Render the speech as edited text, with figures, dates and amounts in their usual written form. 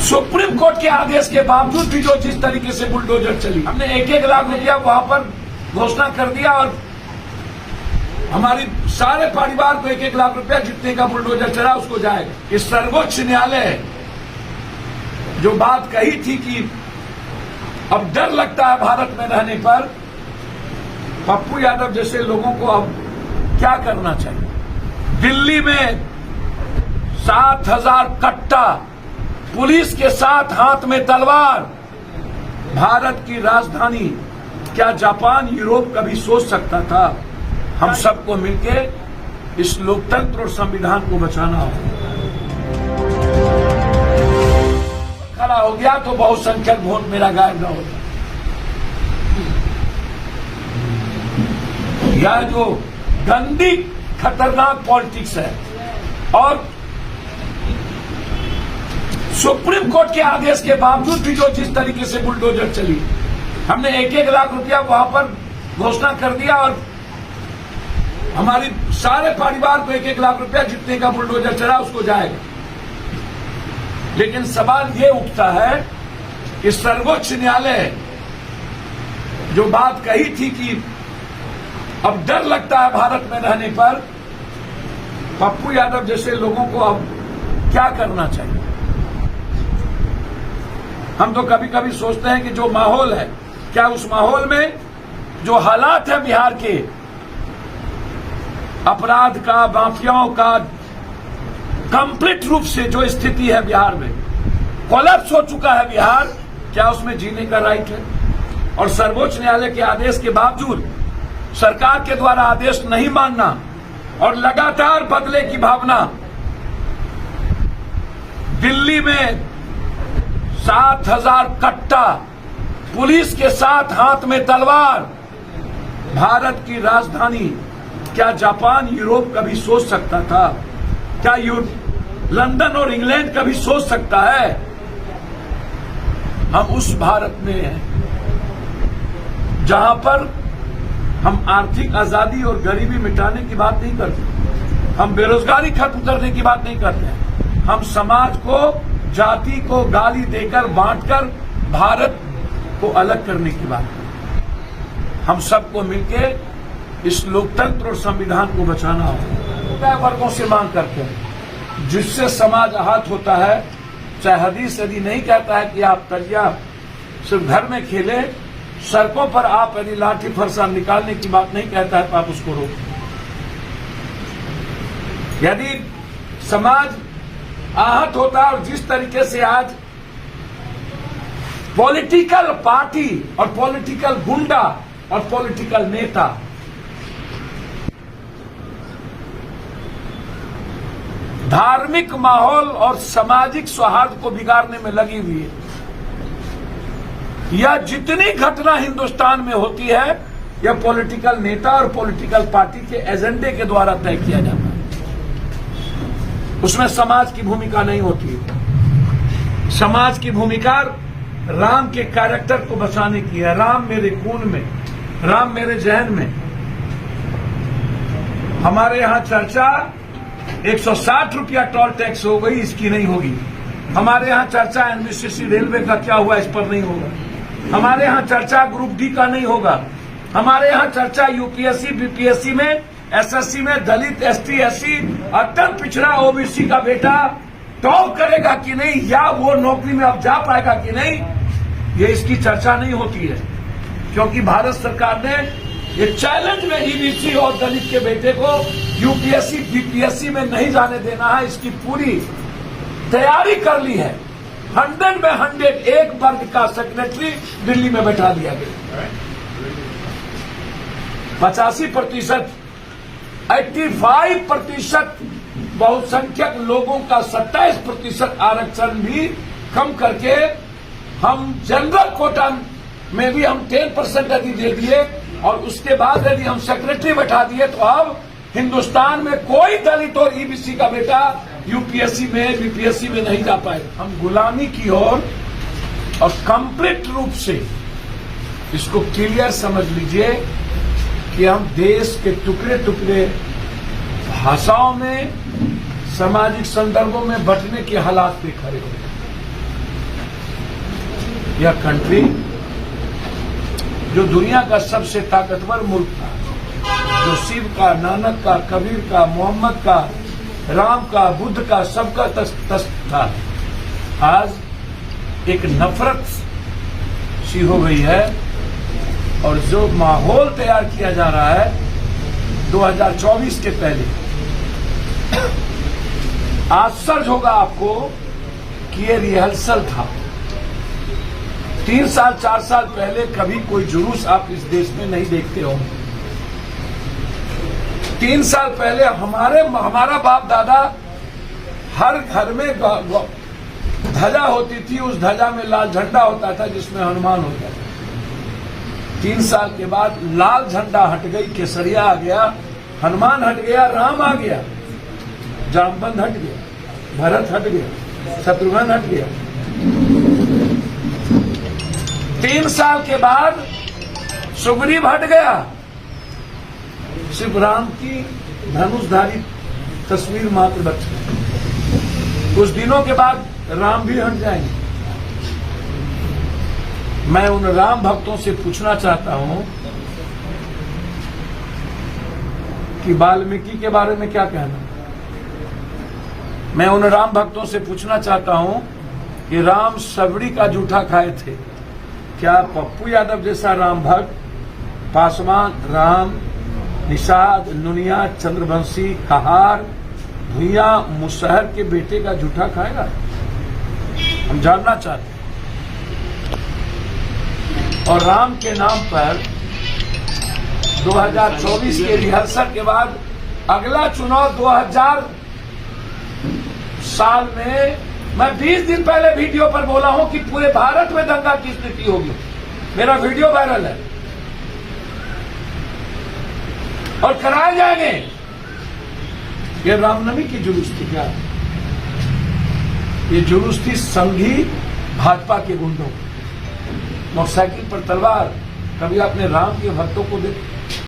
Supreme court के आदेश के बावजूद भी जो जिस तरीके से बुलडोजर चली, हमने 1-1 लाख रुपया वहां पर घोषणा कर दिया और हमारी सारे परिवार को 1-1 लाख रुपया जितने का बुलडोजर चला उसको जाएगा। इस सर्वोच्च न्यायालय जो बात कही थी कि अब डर लगता है भारत में रहने पर, पप्पू यादव जैसे लोगों को अब क्या करना चाहिए। दिल्ली में 7,000 कट्टा पुलिस के साथ हाथ में तलवार, भारत की राजधानी, क्या जापान यूरोप कभी सोच सकता था। हम सबको मिलके इस लोकतंत्र और संविधान को बचाना होगा। खड़ा हो गया तो बहुसंख्यक वोट मेरा गायब न होता। यह जो गंदी खतरनाक पॉलिटिक्स है और सुप्रीम कोर्ट के आदेश के बावजूद भी जो जिस तरीके से बुलडोजर चली, हमने 1-1 लाख रुपया वहां पर घोषणा कर दिया और हमारी सारे परिवार को 1-1 लाख रुपया जितने का बुलडोजर चला उसको जाएगा। लेकिन सवाल ये उठता है कि सर्वोच्च न्यायालय जो बात कही थी कि अब डर लगता है भारत में रहने पर, पप्पू यादव जैसे लोगों को अब क्या करना चाहिए। हम तो कभी कभी सोचते हैं कि जो माहौल है, क्या उस माहौल में जो हालात है बिहार के, अपराध का, माफियाओं का, कंप्लीट रूप से जो स्थिति है बिहार में, कोलैप्स हो चुका है बिहार, क्या उसमें जीने का राइट है। और सर्वोच्च न्यायालय के आदेश के बावजूद सरकार के द्वारा आदेश नहीं मानना और लगातार बदले की भावना, दिल्ली में 7,000 कट्टा पुलिस के साथ हाथ में तलवार, भारत की राजधानी, क्या जापान यूरोप कभी सोच सकता था। क्या लंदन और इंग्लैंड कभी सोच सकता है। हम उस भारत में हैं जहां पर हम आर्थिक आजादी और गरीबी मिटाने की बात नहीं करते, हम बेरोजगारी खत्म करने की बात नहीं करते, हम समाज को, जाति को गाली देकर, बांटकर भारत को अलग करने की बात करते। हम सबको मिलके इस लोकतंत्र और संविधान को बचाना होगा। वर्गों से मांग करते हैं जिससे समाज आहत होता है। चाहे हदीस यदि नहीं कहता है कि आप तजिया सिर्फ घर में खेले, सड़कों पर आप यदि लाठी फरसा निकालने की बात नहीं कहता है तो आप उसको रोकें। यदि समाज आहत होता है और जिस तरीके से आज पॉलिटिकल पार्टी और पॉलिटिकल गुंडा और पॉलिटिकल नेता धार्मिक माहौल और सामाजिक सौहार्द को बिगाड़ने में लगी हुई है। यह जितनी घटना हिंदुस्तान में होती है, यह पॉलिटिकल नेता और पॉलिटिकल पार्टी के एजेंडे के द्वारा तय किया जाता है। उसमें समाज की भूमिका नहीं होती है। समाज की भूमिका राम के कैरेक्टर को बचाने की है। राम मेरे खून में, राम मेरे जहन में। हमारे यहां चर्चा 160 रुपया टोल टैक्स हो गई, इसकी नहीं होगी। हमारे यहां चर्चा एनबीसीसी रेलवे का क्या हुआ, इस पर नहीं होगा। हमारे यहां चर्चा ग्रुप डी का नहीं होगा। हमारे यहां चर्चा यूपीएससी, बीपीएससी में, एसएससी में दलित, एसटी, एससी, अत्यंत पिछड़ा ओबीसी का बेटा टॉप करेगा कि नहीं, या वो नौकरी में अब जा पाएगा कि नहीं, ये इसकी चर्चा नहीं होती है। क्योंकि भारत सरकार ने ये चैलेंज में ईबीसी और दलित के बेटे को यूपीएससी, बीपीएससी में नहीं जाने देना है, इसकी पूरी तैयारी कर ली है। 100 में 100 एक वर्ग का सेक्रेटरी दिल्ली में बैठा दिया गया। 85%, 85% बहुसंख्यक लोगों का 27% आरक्षण भी कम करके हम जनरल कोटा में भी हम 10% यदि दे दिए और उसके बाद यदि हम सेक्रेटरी बैठा दिए तो अब हिंदुस्तान में कोई दलित और ईबीसी का बेटा यूपीएससी में, बीपीएससी में नहीं जा पाए। हम गुलामी की ओर और कंप्लीट रूप से इसको क्लियर समझ लीजिए कि हम देश के टुकड़े टुकड़े भाषाओं में, सामाजिक संदर्भों में बंटने के हालात पे खड़े हो। यह कंट्री जो दुनिया का सबसे ताकतवर मुल्क था, जो शिव का, नानक का, कबीर का, मोहम्मद का, राम का, बुद्ध का, सबका तस्त था, आज एक नफरत सी हो गई है। और जो माहौल तैयार किया जा रहा है 2024 के पहले, आश्चर्य होगा आपको कि ये रिहर्सल था। 3 साल 4 साल पहले कभी कोई जुलूस आप इस देश में नहीं देखते होंगे। 3 साल पहले हमारा बाप दादा हर घर में ध्वजा होती थी, उस ध्वजा में लाल झंडा होता था जिसमें हनुमान होता था। 3 साल के बाद लाल झंडा हट गई, केसरिया आ गया, हनुमान हट गया, राम आ गया, जामवंत हट गया, भरत हट गया, शत्रुघ्न हट गया। 3 साल के बाद सुग्रीव हट गया, सिर्फ राम की धनुषधारी तस्वीर मात्र बच गई। कुछ दिनों के बाद राम भी हट जाएंगे। मैं उन राम भक्तों से पूछना चाहता हूं कि वाल्मीकि के बारे में क्या कहना। मैं उन राम भक्तों से पूछना चाहता हूं कि राम सबड़ी का जूठा खाए थे। क्या पप्पू यादव जैसा राम भक्त पासवान, राम, निषाद, नुनिया, चंद्रवंशी, कहार, भुइया, मुसहर के बेटे का जूठा खाएगा? हम जानना चाहते हैं। और राम के नाम पर 2024 के रिहर्सल के बाद अगला चुनाव 2000 साल में, मैं 20 दिन पहले वीडियो पर बोला हूं कि पूरे भारत में दंगा की स्थिति होगी। मेरा वीडियो वायरल है और कराए जाएंगे। ये रामनवमी की जुलूस थी क्या? ये जुलूस थी संघी भाजपा के गुंडों, मोटरसाइकिल पर तलवार। कभी आपने राम के भक्तों को देखा?